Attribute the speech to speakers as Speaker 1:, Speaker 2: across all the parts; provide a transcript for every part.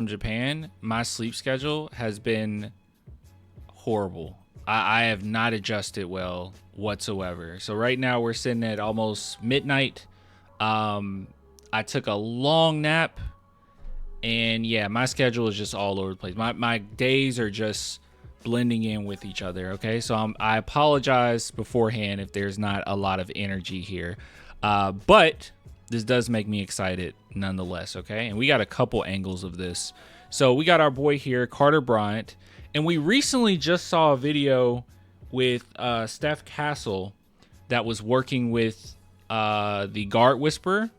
Speaker 1: from Japan, my sleep schedule has been horrible. I have not adjusted well whatsoever. So right now we're sitting at almost midnight. I took a long nap, and yeah, my schedule is just all over the place. My days are just blending in with each other. Okay, so I apologize beforehand if there's not a lot of energy here, but this does make me excited nonetheless. Okay, and we got a couple angles of this. So we got our boy here, Carter Bryant, and we recently just saw a video with Steph Castle that was working with the Guard Whisperer,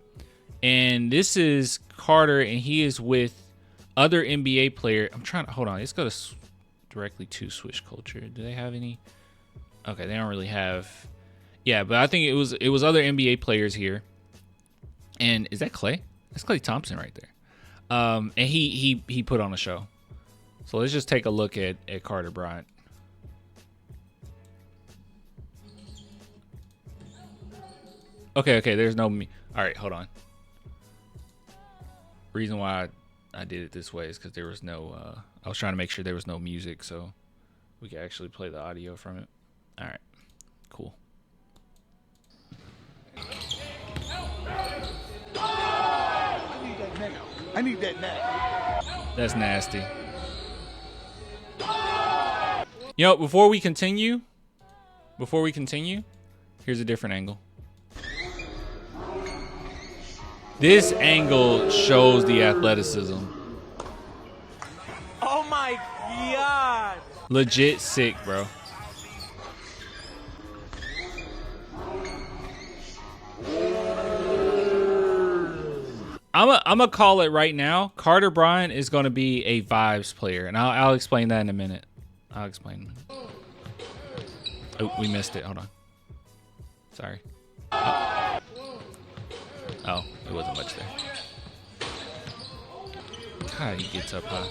Speaker 1: and this is Carter, and he is with other NBA player. I'm trying to hold on. Let's go to directly to Swish Culture. Do they have any? Okay, they don't really have. Yeah, but I think it was other NBA players here. And is that Klay? That's Klay Thompson right there. And he put on a show. So let's just take a look at Carter Bryant. Okay, there's no me. All right, hold on. Reason why I did it this way is because there was no. I was trying to make sure there was no music, so we could actually play the audio from it. All right, cool.
Speaker 2: I need that now.
Speaker 1: That's nasty. You know, before we continue, here's a different angle. This angle shows the athleticism.
Speaker 3: Oh my God.
Speaker 1: Legit sick, bro. I'm gonna call it right now. Carter Bryant is gonna be a vibes player, and I'll explain that in a minute. I'll explain. Oh, we missed it. Hold on. Sorry. Oh, it wasn't much there. God, he gets up high.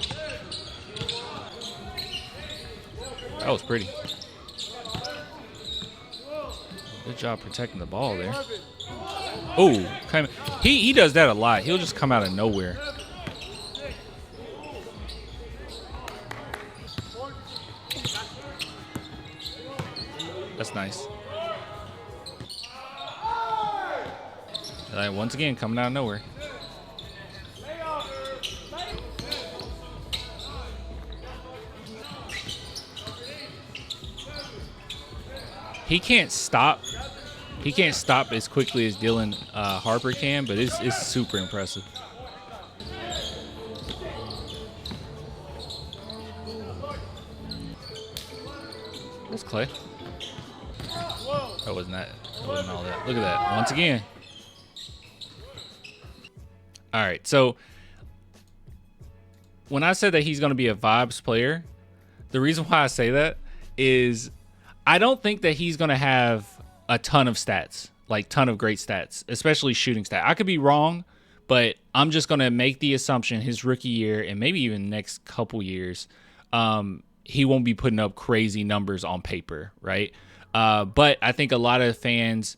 Speaker 1: That was pretty. Good job protecting the ball there. Oh, he does that a lot. He'll just come out of nowhere. That's nice. Once again, coming out of nowhere. He can't stop. He can't stop as quickly as Dylan Harper can, but it's super impressive. That's Klay. That wasn't all that. Look at that. Once again. All right, so when I said that he's going to be a vibes player, the reason why I say that is I don't think that he's going to have a ton of stats, like ton of great stats, especially shooting stat. I could be wrong, but I'm just going to make the assumption his rookie year and maybe even next couple years, he won't be putting up crazy numbers on paper, right? But I think a lot of fans,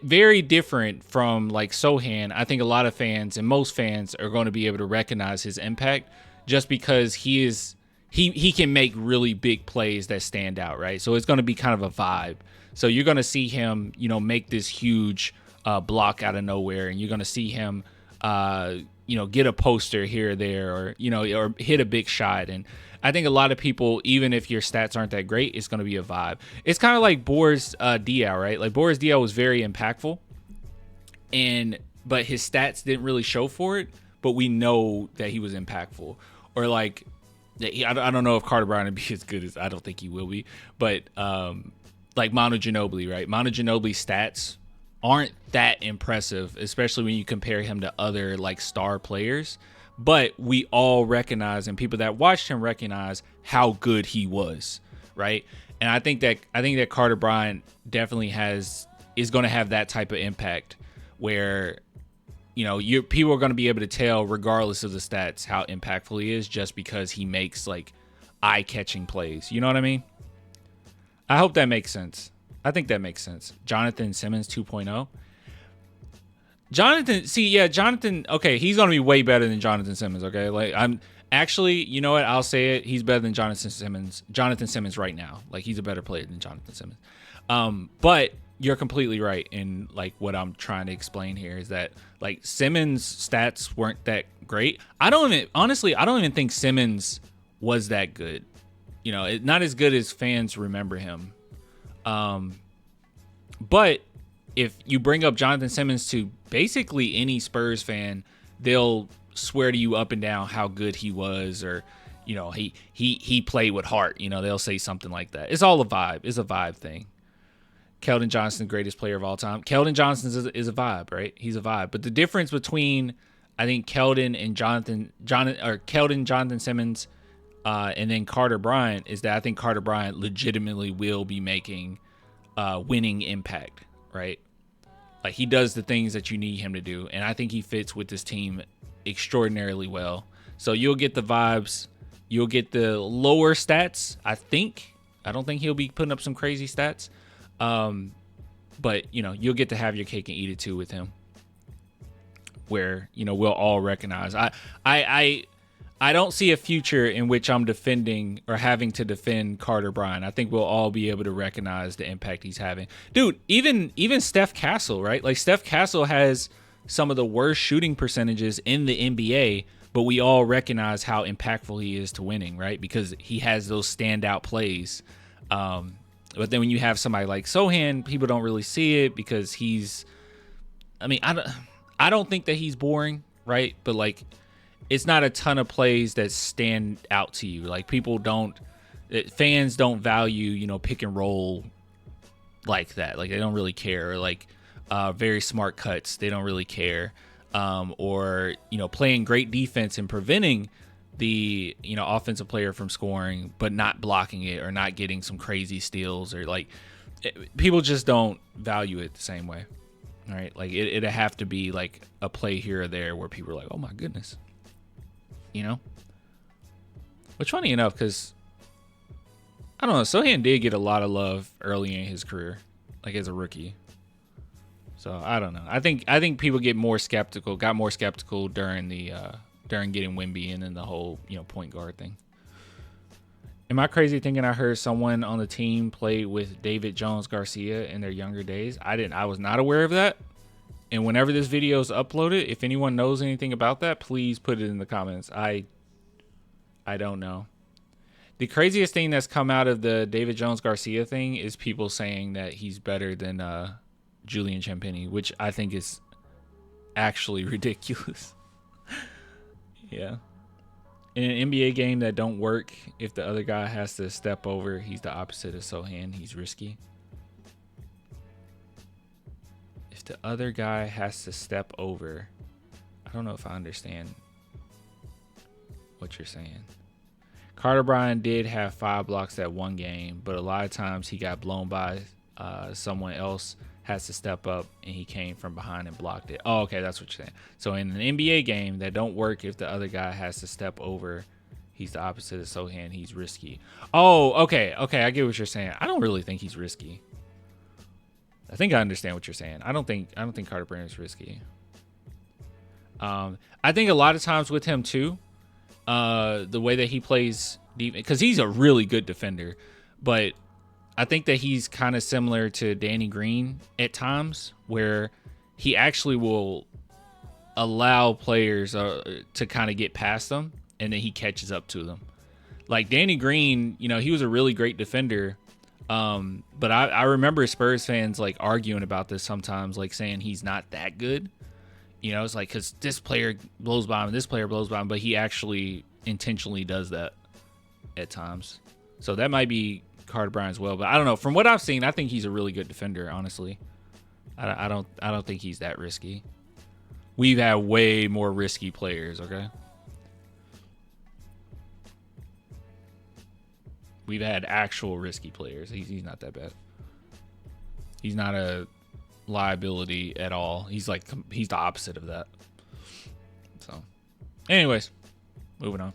Speaker 1: very different from like Sohan, I think a lot of fans and most fans are going to be able to recognize his impact just because he can make really big plays that stand out, right? So it's going to be kind of a vibe. So you're going to see him, make this huge block out of nowhere, and you're going to see him, get a poster here or there, or or hit a big shot. And I think a lot of people, even if your stats aren't that great, it's going to be a vibe. It's kind of like Boris Diaw, right? Like Boris Diaw was very impactful, but his stats didn't really show for it. But we know that he was impactful. Or like, I don't know if Carter Bryant would be as good as, I don't think he will be, but like Manu Ginobili, right? Manu Ginobili's stats aren't that impressive, especially when you compare him to other like star players. But we all recognize, and people that watched him recognize how good he was, right? And I think that Carter Bryant definitely is going to have that type of impact where, people are going to be able to tell, regardless of the stats, how impactful he is just because he makes like eye-catching plays. You know what I mean? I hope that makes sense. I think that makes sense. Jonathan Simmons 2.0. Jonathan, Jonathan, okay, he's going to be way better than Jonathan Simmons, okay? Like, I'm actually, you know what? I'll say it. He's better than Jonathan Simmons right now. Like, he's a better player than Jonathan Simmons. But you're completely right in, like, what I'm trying to explain here is that, like, Simmons' stats weren't that great. I don't even think Simmons was that good. You know, not as good as fans remember him. But if you bring up Jonathan Simmons to basically any Spurs fan, they'll swear to you up and down how good he was, or, you know, he played with heart. You know, they'll say something like that. It's all a vibe. It's a vibe thing. Keldon Johnson, greatest player of all time. Keldon Johnson is a vibe, right? He's a vibe. But the difference between, I think, Keldon Jonathan Simmons, and then Carter Bryant is that I think Carter Bryant legitimately will be making winning impact, right? Like, he does the things that you need him to do, and I think he fits with this team extraordinarily well. So you'll get the vibes, you'll get the lower stats. I don't think he'll be putting up some crazy stats, but you know, you'll get to have your cake and eat it too with him. Where, you know, we'll all recognize. I don't see a future in which I'm defending or having to defend Carter Bryant. I think we'll all be able to recognize the impact he's having. Dude, even Steph Castle, right? Like, Steph Castle has some of the worst shooting percentages in the NBA, but we all recognize how impactful he is to winning, right? Because he has those standout plays. But then when you have somebody like Sohan, people don't really see it because I don't think that he's boring, right? But, like, it's not a ton of plays that stand out to you. Like, fans don't value, you know, pick and roll like that. Like, they don't really care. Or, like, very smart cuts, they don't really care. Or, you know, playing great defense and preventing the, you know, offensive player from scoring, but not blocking it or not getting some crazy steals, or, like, people just don't value it the same way. All right. Like, it'd have to be like a play here or there where people are like, oh my goodness. You know, which, funny enough, because I don't know, Sohan did get a lot of love early in his career, like as a rookie. So I don't know. I think people got more skeptical during getting Wemby and then the whole, you know, point guard thing. Am I crazy thinking I heard someone on the team play with David Jones Garcia in their younger days? I was not aware of that. And whenever this video is uploaded, if anyone knows anything about that, please put it in the comments. I don't know. The craziest thing that's come out of the David Jones Garcia thing is people saying that he's better than Julian Champagnie, which I think is actually ridiculous. Yeah. In an NBA game that don't work, if the other guy has to step over, he's the opposite of Sohan. He's risky. If the other guy has to step over, I don't know if I understand what you're saying. Carter Bryant did have 5 blocks that one game, but a lot of times he got blown by someone else has to step up, and he came from behind and blocked it. Oh, okay, that's what you're saying. So in an NBA game that don't work, if the other guy has to step over, he's the opposite of Sohan. He's risky. Oh, okay, I get what you're saying. I don't really think he's risky. I think I understand what you're saying. I don't think Carter Bryant is risky. I think a lot of times with him too, the way that he plays, because he's a really good defender, but I think that he's kind of similar to Danny Green at times, where he actually will allow players to kind of get past them, and then he catches up to them. Like Danny Green, you know, he was a really great defender. But I remember Spurs fans like arguing about this sometimes, like saying he's not that good. You know, it's like, because this player blows by him, this player blows by him, but he actually intentionally does that at times. So that might be Carter Bryant as well. But I don't know. From what I've seen, I think he's a really good defender, honestly. I don't think he's that risky. We've had way more risky players, okay? We've had actual risky players. He's not that bad. He's not a liability at all. He's the opposite of that. So, anyways, moving on.